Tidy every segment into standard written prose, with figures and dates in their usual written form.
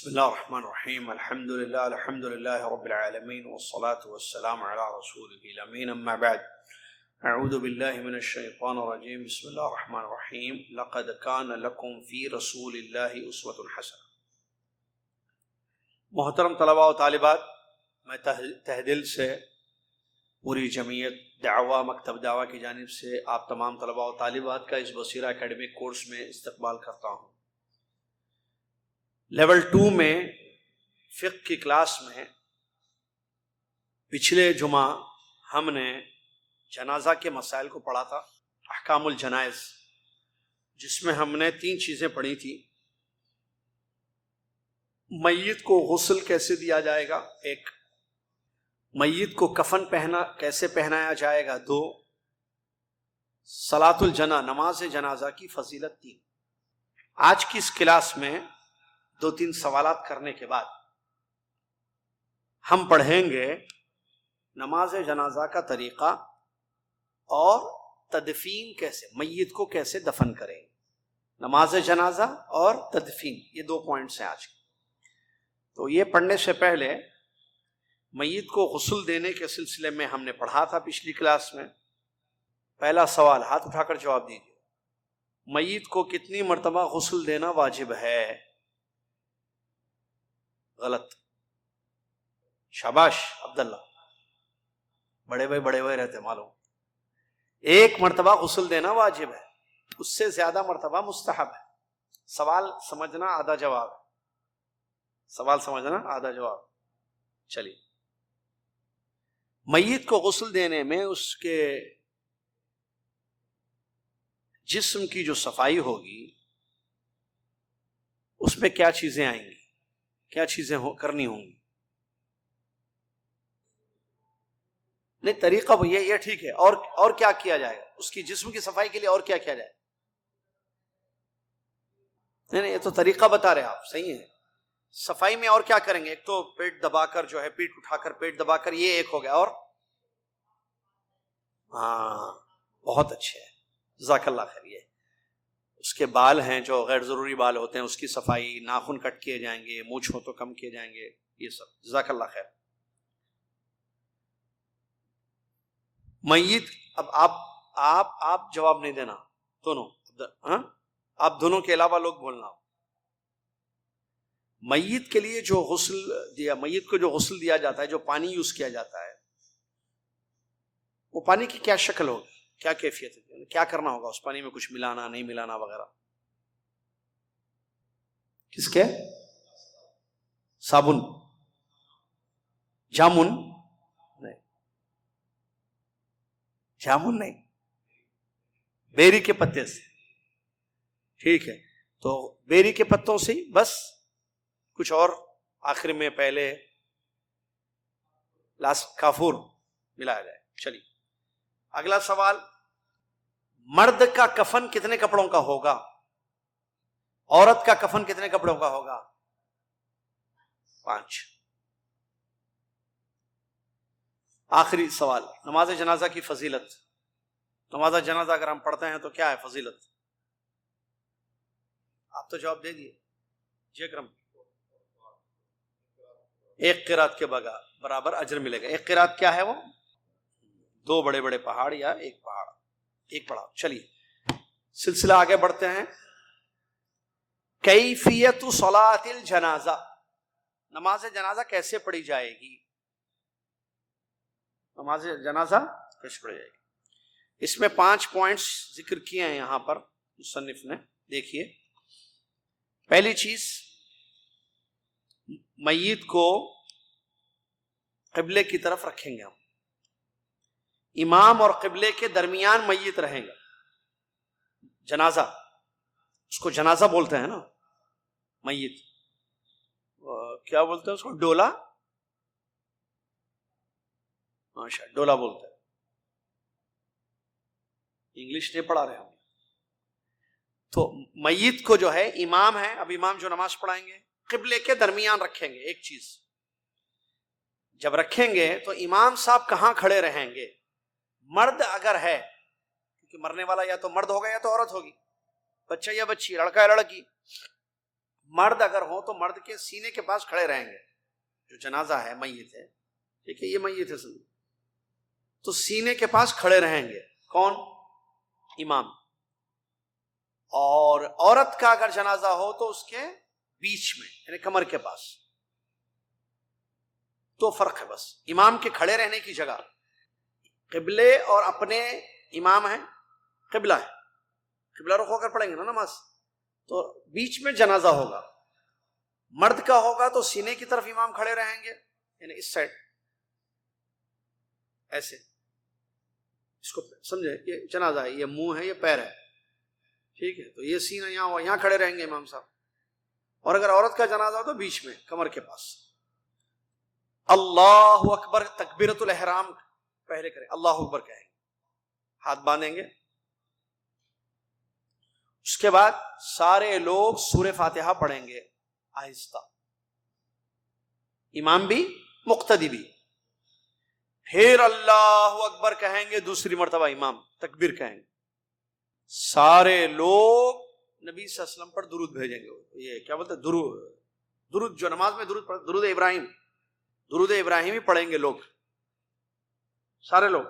بسم اللہ الرحمن الرحیم الحمد للہ رب العالمین والصلاة والسلام علی رسولہ الامین اما بعد اعوذ باللہ من الشیطان الرجیم بسم اللہ الرحمن الرحیم لقد کان لکم فی رسول اللہ اسوۃ حسنہ۔ محترم طلباء و طالبات، میں تہ دل سے پوری جمعیت دعویٰ مکتب دعویٰ کی جانب سے آپ تمام طلباء و طالبات کا اس بصیرہ اکیڈمک کورس میں استقبال کرتا ہوں۔ لیول 2 میں فقہ کی کلاس میں پچھلے جمعہ ہم نے جنازہ کے مسائل کو پڑھا تھا، احکام الجنائز، جس میں ہم نے 3 چیزیں پڑھی تھی۔ میت کو غسل کیسے دیا جائے گا، 1، میت کو کفن کیسے پہنایا جائے گا، 2، صلاۃ الجنازہ نماز جنازہ کی فضیلت، 3۔ آج کی اس کلاس میں 2-3 سوالات کرنے کے بعد ہم پڑھیں گے نماز جنازہ کا طریقہ اور تدفین کیسے، میت کو کیسے دفن کریں۔ نماز جنازہ اور تدفین، یہ 2 پوائنٹس ہیں آج کے۔ تو یہ پڑھنے سے پہلے میت کو غسل دینے کے سلسلے میں ہم نے پڑھا تھا پچھلی کلاس میں۔ پہلا سوال، ہاتھ اٹھا کر جواب دیجیے، میت کو کتنی مرتبہ غسل دینا واجب ہے؟ غلط، شاباش عبداللہ، بڑے بھائی رہتے معلوم۔ 1 مرتبہ غسل دینا واجب ہے، اس سے زیادہ مرتبہ مستحب ہے۔ سوال سمجھنا آدھا جواب، سوال سمجھنا آدھا جواب۔ چلیے، میت کو غسل دینے میں اس کے جسم کی جو صفائی ہوگی اس میں کیا چیزیں آئیں گی، کیا چیزیں کرنی ہوں گی؟ نہیں، طریقہ بھیا یہ ٹھیک ہے، اور کیا کیا جائے گا اس کی جسم کی صفائی کے لیے؟ اور کیا کیا جائے؟ نہیں، یہ تو طریقہ بتا رہے آپ، صحیح ہے۔ صفائی میں اور کیا کریں گے؟ ایک تو پیٹ دبا کر جو ہے، پیٹ اٹھا کر پیٹ دبا کر، یہ ایک ہو گیا، اور ہاں بہت اچھے ہے، جزاک اللہ خیر۔ یہ اس کے بال ہیں جو غیر ضروری بال ہوتے ہیں، اس کی صفائی، ناخن کٹ کیے جائیں گے، مونچھ ہو تو کم کیے جائیں گے، یہ سب، جزاک اللہ خیر۔ میت، اب آپ جواب نہیں دینا، دونوں، ہاں آپ دونوں کے علاوہ لوگ بولنا۔ میت کے لیے جو غسل دیا، میت کو جو غسل دیا جاتا ہے، جو پانی یوز کیا جاتا ہے، وہ پانی کی کیا شکل ہوگی، کیا کیفیت ہے، کیا کرنا ہوگا اس پانی میں؟ کچھ ملانا، نہیں ملانا وغیرہ؟ کس کے؟ صابن، جامن نہیں، جامن نہیں، بیری کے پتے سے، ٹھیک ہے۔ تو بیری کے پتوں سے ہی بس، کچھ اور آخر میں پہلے کافور ملایا جائے۔ چلیے اگلا سوال، مرد کا کفن کتنے کپڑوں کا ہوگا، عورت کا کفن کتنے کپڑوں کا ہوگا؟ 5۔ آخری سوال، نماز جنازہ کی فضیلت۔ نماز جنازہ اگر ہم پڑھتے ہیں تو کیا ہے فضیلت؟ آپ تو جواب دے دیے جی اکرم۔ 1 قرات کے برابر اجر ملے گا۔ 1 قرات کیا ہے؟ وہ 2 بڑے بڑے پہاڑ یا 1 پہاڑ، 1 پڑھا۔ چلیے سلسلہ آگے بڑھتے ہیں۔ کیفیت صلاۃ الجنازہ، نماز جنازہ کیسے پڑھی جائے گی؟ نماز جنازہ کیسے پڑھی جائے گی؟ اس میں 5 پوائنٹس ذکر کیے ہیں یہاں پر مصنف نے، دیکھیے۔ پہلی چیز، میت کو قبلے کی طرف رکھیں گے ہم، امام اور قبلے کے درمیان میت رہیں گا۔ جنازہ، اس کو جنازہ بولتے ہیں نا، میت کیا بولتے ہیں اس کو؟ ڈولا، ماشاء، ڈولا بولتے ہیں، انگلش نہیں پڑھا رہے ہم۔ تو میت کو جو ہے، امام ہے، اب امام جو نماز پڑھائیں گے، قبلے کے درمیان رکھیں گے۔ ایک چیز، جب رکھیں گے تو امام صاحب کہاں کھڑے رہیں گے؟ مرد اگر ہے، کیونکہ مرنے والا یا تو مرد ہوگا یا تو عورت ہوگی، بچہ یا بچی، لڑکا یا لڑکی، مرد اگر ہوں تو مرد کے سینے کے پاس کھڑے رہیں گے. جو جنازہ ہے میت ہے، ٹھیک ہے، یہ میت ہے سمجھ، تو سینے کے پاس کھڑے رہیں گے. کون؟ امام. اور عورت کا اگر جنازہ ہو تو اس کے بیچ میں، یعنی کمر کے پاس. تو فرق ہے بس امام کے کھڑے رہنے کی جگہ. قبلے اور اپنے امام ہیں، قبلہ ہے، قبلہ رخ ہو کر پڑھیں گے نا نماز، تو بیچ میں جنازہ ہوگا. مرد کا ہوگا تو سینے کی طرف امام کھڑے رہیں گے، یعنی اس سائڈ ایسے. اس کو سمجھے، یہ جنازہ ہے، یہ منہ ہے، یہ پیر ہے، ٹھیک ہے، تو یہ سینہ یہاں کھڑے رہیں گے امام صاحب. اور اگر عورت کا جنازہ ہو تو بیچ میں کمر کے پاس. اللہ اکبر تکبیرۃ الاحرام پہلے کریں، اللہ اکبر کہیں گے، ہاتھ باندھیں گے. اس کے بعد سارے لوگ سورہ فاتحہ پڑھیں گے آہستہ، امام بھی مقتدی بھی. پھر اللہ اکبر کہیں گے دوسری مرتبہ، امام تکبیر کہیں گے. سارے لوگ نبی صلی اللہ علیہ وسلم پر درود بھیجیں گے. یہ کیا بولتے ہیں، درود جو نماز میں درود ابراہیم، درود ابراہیمی پڑھیں گے لوگ، سارے لوگ.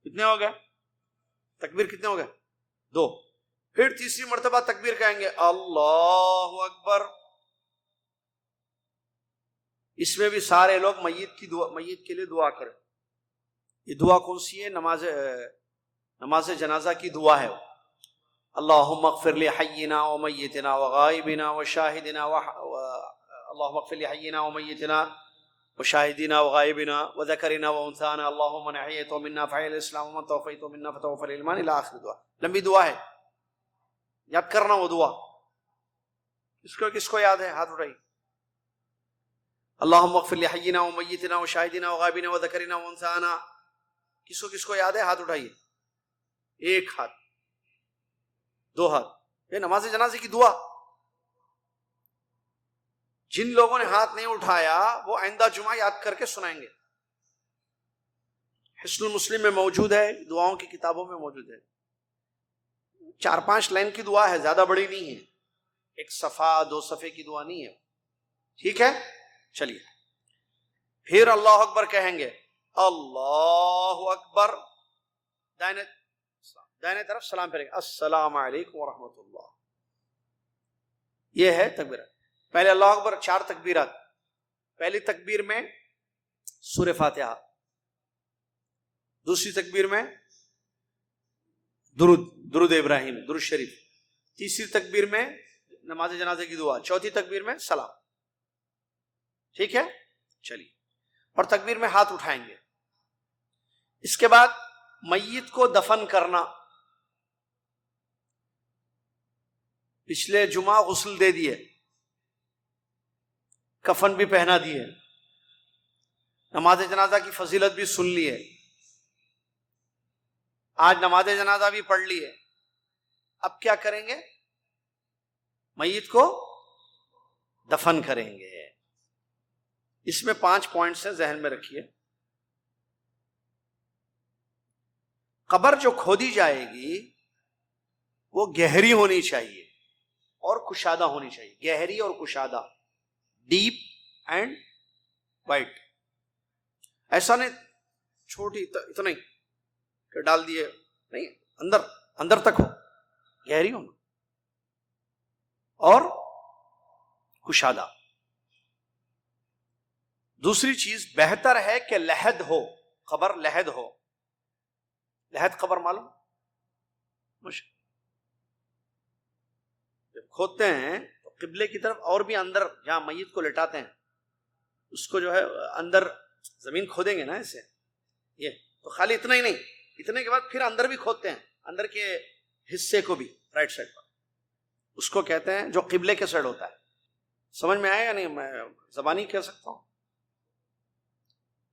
کتنے ہو گئے تکبیر؟ کتنے ہو گئے؟ 2. پھر تیسری مرتبہ تکبیر کہیں گے اللہ اکبر. اس میں بھی سارے لوگ میت کی دعا، میت کے لیے دعا کریں. یہ دعا کون سی ہے؟ نماز جنازہ کی دعا ہے. اللہم اغفر لحینا ومیتنا وغائبنا وشاہدنا اللہم اغفر لحینا ومیتنا وشاہدنا وغائبنا وذکرنا وانثانا اللہم من احییت منا فحی الاسلام ومن توفیت منا فتوفی الایمان الى آخر دعا. لمبی دعا ہے، یاد کرنا وہ دعا. کس کو یاد ہے؟ ہاتھ اٹھائی. اللہم اغفر لحینا ومیتنا وشاہدنا وغائبنا وذکرنا وانثانا. کس کو یاد ہے؟ ہاتھ اٹھائیے. ایک ہاتھ، 2 ہاتھ. یہ نماز جنازے کی دعا. جن لوگوں نے ہاتھ نہیں اٹھایا وہ آئندہ جمعہ یاد کر کے سنائیں گے. حسن المسلم میں موجود ہے، دعاؤں کی کتابوں میں موجود ہے. 4-5 لائن کی دعا ہے، زیادہ بڑی نہیں ہے، 1 صفحہ 2 صفحے کی دعا نہیں ہے، ٹھیک ہے. چلیے پھر اللہ اکبر کہیں گے. اللہ اکبر، دائیں طرف سلام پھیریں گے، السلام علیکم ورحمۃ اللہ. یہ ہے تکبیرات. پہلے اللہ اکبر 4 تکبیرات. پہلی تکبیر میں سورہ فاتحہ، دوسری تکبیر میں درود ابراہیم، درود شریف، تیسری تکبیر میں نماز جنازے کی دعا، چوتھی تکبیر میں سلام. ٹھیک ہے. چلیے، اور تکبیر میں ہاتھ اٹھائیں گے. اس کے بعد میت کو دفن کرنا. پچھلے جمعہ غسل دے دیے، کفن بھی پہنا دیے، نماز جنازہ کی فضیلت بھی سن لیے، آج نماز جنازہ بھی پڑھ لیے. اب کیا کریں گے؟ میت کو دفن کریں گے. اس میں 5 پوائنٹس ہیں، ذہن میں رکھیے. قبر جو کھودی جائے گی وہ گہری ہونی چاہیے اور کشادہ ہونی چاہیے. گہری اور کشادہ، ڈیپ اینڈ وائٹ. ایسا نہیں چھوٹی اتنا ہی کہ ڈال دیے، نہیں، اندر تک ہو، گہری ہونا اور کشادہ. دوسری چیز، بہتر ہے کہ لحد ہو، قبر لحد ہو. لحد قبر معلوم؟ جب کھودتے ہیں تو قبلے کی طرف اور بھی اندر، جہاں میت کو لٹاتے ہیں اس کو جو ہے اندر زمین کھودیں گے نا ایسے. یہ تو خالی اتنا ہی نہیں، اتنے کے بعد پھر اندر بھی کھودتے ہیں، اندر کے حصے کو بھی، رائٹ سائڈ پر. اس کو کہتے ہیں جو قبلے کے سائڈ ہوتا ہے. سمجھ میں آیا یا نہیں؟ میں زبانی کہہ سکتا ہوں.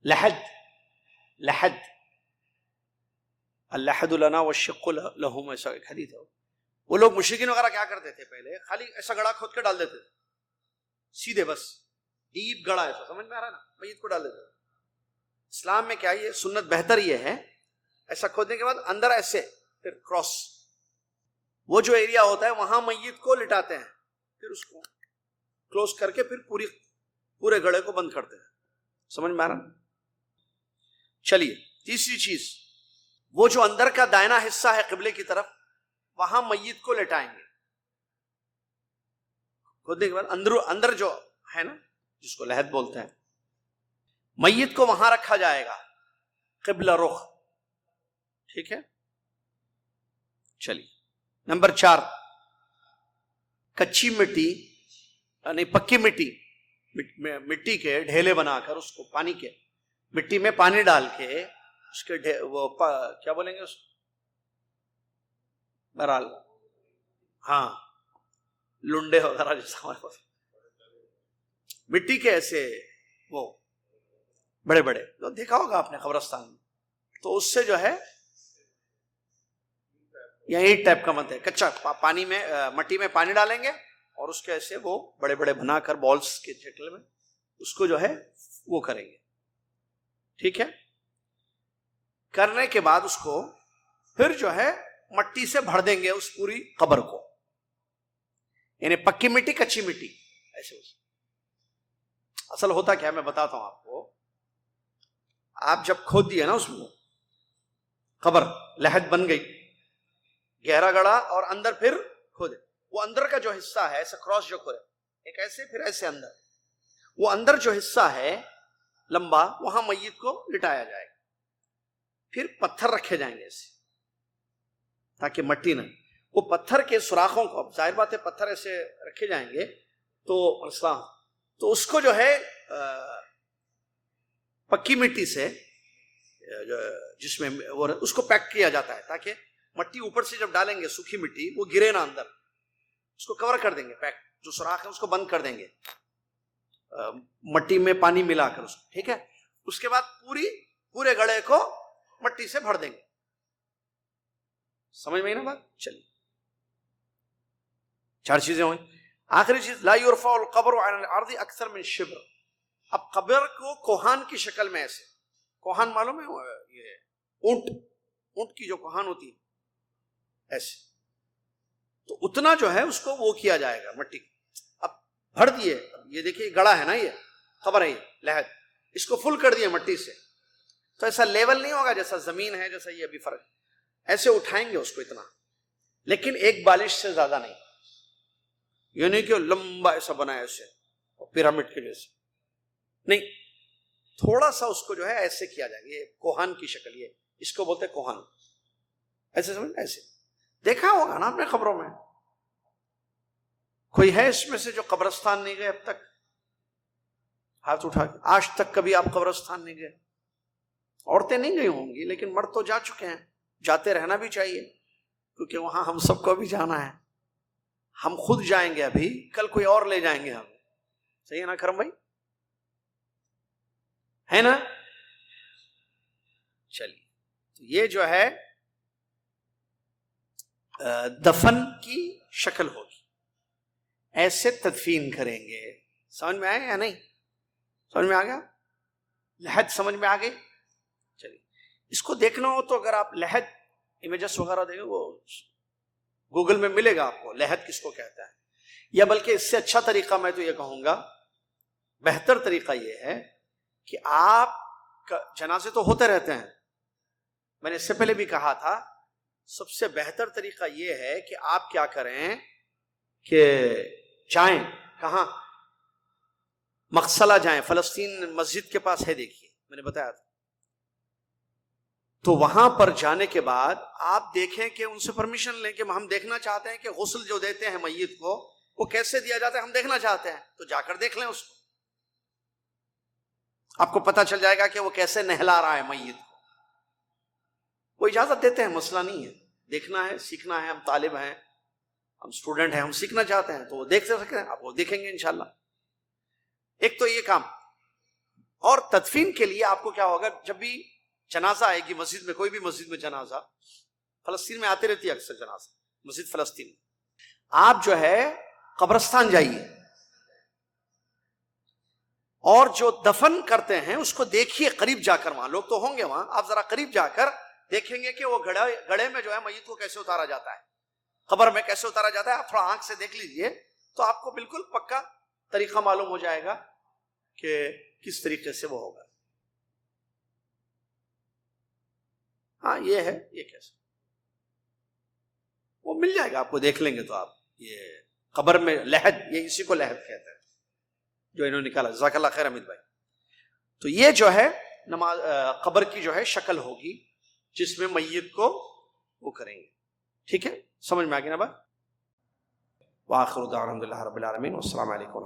لحد اللحد لنا والشق لہم، ایسا ایک حدیث ہے. وہ لوگ مشرکین وغیرہ کیا کرتے تھے؟ پہلے خالی ایسا گڑھا کھود کے ڈال دیتے تھے سیدھے، بس ڈیپ گڑھا ایسا، سمجھ میں آ رہا ہے نا، میت کو ڈال دیتے تھے. اسلام میں کیا یہ سنت بہتر یہ ہے، ایسا کھودنے کے بعد اندر ایسے پھر کراس. وہ جو ایریا ہوتا ہے وہاں میت کو لٹاتے ہیں، پھر اس کو کلوز کر کے پھر پورے گڑھے کو بند کرتے ہیں. سمجھ میں آ رہا؟ چلیے تیسری چیز، وہ جو اندر کا دائنا حصہ ہے قبلے کی طرف، وہاں میت کو لٹائیں گے. کھودنے کے بعد اندر جو ہے نا جس کو لحد بولتے ہیں، میت کو وہاں رکھا جائے گا قبلہ رخ. ٹھیک ہے. چلیے نمبر 4، کچی مٹی یعنی پکی مٹی کے ڈھیلے بنا کر اس کو مٹی میں پانی ڈال کے اس کے وہ کیا بولیں گے اس بہرحال ہاں لنڈے وغیرہ جیسا ہمارے پاس مٹی کے ایسے وہ بڑے بڑے جو دیکھا ہوگا آپ نے قبرستان میں، تو اس سے جو ہے یہی ٹائپ کا مت ہے، کچا پانی میں مٹی میں پانی ڈالیں گے اور اس کے ایسے وہ بڑے بڑے بنا کر بالز کے شکل میں اس کو جو ہے وہ کریں گے. ٹھیک ہے. کرنے کے بعد اس کو پھر جو ہے مٹی سے بھر دیں گے اس پوری قبر کو، یعنی پکی مٹی کچی مٹی ایسے. اصل ہوتا کیا ہے میں بتاتا ہوں آپ کو. آپ جب کھود دیے نا اس میں قبر، لحد بن گئی، گہرا گڑھا اور اندر پھر کھودے، وہ اندر کا جو حصہ ہے ایسا کراس جو کھودے ایک ایسے پھر ایسے اندر، وہ اندر جو حصہ ہے لمبا وہاں میت کو لٹایا جائے گا. پھر پتھر رکھے جائیں گے ایسے تاکہ مٹی نہ، وہ پتھر کے سوراخوں کو، اب ظاہر بات ہے پتھر ایسے رکھے جائیں گے تو اس کو جو ہے پکی مٹی سے جس میں وہ اس کو پیک کیا جاتا ہے تاکہ مٹی اوپر سے جب ڈالیں گے سوکھی مٹی وہ گرے نہ اندر، اس کو کور کر دیں گے، پیک جو سوراخ ہے اس کو بند کر دیں گے مٹی میں پانی ملا کر اس کو. ٹھیک ہے. اس کے بعد پورے گڑھے کو مٹی سے بھر دیں گے. سمجھ میں نا بات؟ چلیے 4 چیزیں ہوئی. آخری چیز، لا یرفع القبر عن الارض اکثر من شبر. اب قبر کو کوہان کی شکل میں ایسے، کوہان معلوم ہے یہ اونٹ کی جو کوہان ہوتی ہے ایسے، تو اتنا جو ہے اس کو وہ کیا جائے گا مٹی. اب بھر دیے، یہ دیکھیے گڑا ہے نا، یہ قبر ہے، یہ لحد، اس کو فل کر دیے مٹی سے، تو ایسا لیول نہیں ہوگا جیسا زمین ہے، جیسا یہ ابھی فرق. ایسے اٹھائیں گے اس کو اتنا، لیکن ایک بالش سے زیادہ نہیں، یہ نہیں کہ لمبا ایسا بنا ایسے پیرامڈ کے جیسے نہیں، تھوڑا سا اس کو جو ہے ایسے کیا جائے گا. یہ کوہان کی شکل، یہ اس کو بولتے کوہان. ایسے سمجھ، ایسے دیکھا ہوگا نا آپ نے خبروں میں. کوئی ہے اس میں سے جو قبرستان نہیں گئے اب تک؟ ہاتھ اٹھا کے. آج تک کبھی آپ قبرستان نہیں گئے؟ عورتیں نہیں گئی ہوں گی لیکن مرد تو جا چکے ہیں. جاتے رہنا بھی چاہیے کیونکہ وہاں ہم سب کو بھی جانا ہے. ہم خود جائیں گے ابھی، کل کوئی اور لے جائیں گے ہم. صحیح ہے نا کرم بھائی؟ ہے نا؟ چلیے تو یہ جو ہے دفن کی شکل ہوگی، ایسے تدفین کریں گے. سمجھ میں آیا یا نہیں؟ سمجھ میں آ گیا؟ لحد سمجھ میں آ گئی؟ چلیے اس کو دیکھنا ہو تو اگر آپ لحد امیجز وغیرہ دیکھیں، وہ گوگل میں ملے گا آپ کو لحد کس کو کہتا ہے. یا بلکہ اس سے اچھا طریقہ میں تو یہ کہوں گا، بہتر طریقہ یہ ہے کہ آپ جنازے تو ہوتے رہتے ہیں، میں نے اس سے پہلے بھی کہا تھا، سب سے بہتر طریقہ یہ ہے کہ آپ کیا کریں کہ جائیں کہاں، مقصلہ جائیں، فلسطین مسجد کے پاس ہے، دیکھیے میں نے بتایا تھا. تو وہاں پر جانے کے بعد آپ دیکھیں کہ ان سے پرمیشن لیں کہ ہم دیکھنا چاہتے ہیں کہ غسل جو دیتے ہیں میت کو وہ کیسے دیا جاتا ہے، ہم دیکھنا چاہتے ہیں. تو جا کر دیکھ لیں اس کو، آپ کو پتہ چل جائے گا کہ وہ کیسے نہلا رہا ہے میت کو. وہ اجازت دیتے ہیں، مسئلہ نہیں ہے. دیکھنا ہے، سیکھنا ہے، ہم طالب ہیں، ہم اسٹوڈنٹ ہیں، ہم سیکھنا چاہتے ہیں تو وہ دیکھ سکتے ہیں. آپ وہ دیکھیں گے انشاءاللہ. ایک تو یہ کام. اور تدفین کے لیے آپ کو کیا ہوگا، جب بھی جنازہ آئے گی مسجد میں، کوئی بھی مسجد میں جنازہ، فلسطین میں آتی رہتی ہے اکثر جنازہ، مسجد فلسطین، آپ جو ہے قبرستان جائیے اور جو دفن کرتے ہیں اس کو دیکھیے قریب جا کر. وہاں لوگ تو ہوں گے وہاں، آپ ذرا قریب جا کر دیکھیں گے کہ وہ گڑھے میں جو ہے میت کو کیسے اتارا جاتا ہے. قبر میں کیسے اتارا جاتا ہے آپ تھوڑا آنکھ سے دیکھ لیجئے تو آپ کو بالکل پکا طریقہ معلوم ہو جائے گا کہ کس طریقے سے وہ ہوگا. ہاں یہ ہے، یہ کیسے وہ مل جائے گا آپ کو، دیکھ لیں گے تو آپ. یہ قبر میں لحد، یہ اسی کو لحد کہتے ہیں جو انہوں نے نکالا. جزاک اللہ خیر حمید بھائی. تو یہ جو ہے نماز قبر کی جو ہے شکل ہوگی جس میں میت کو وہ کریں گے. ٹھیک ہے، سمجھ میں آ گیا نا بھائی؟ وآخر دعوانا الحمد للہ رب العالمین، والسلام علیکم.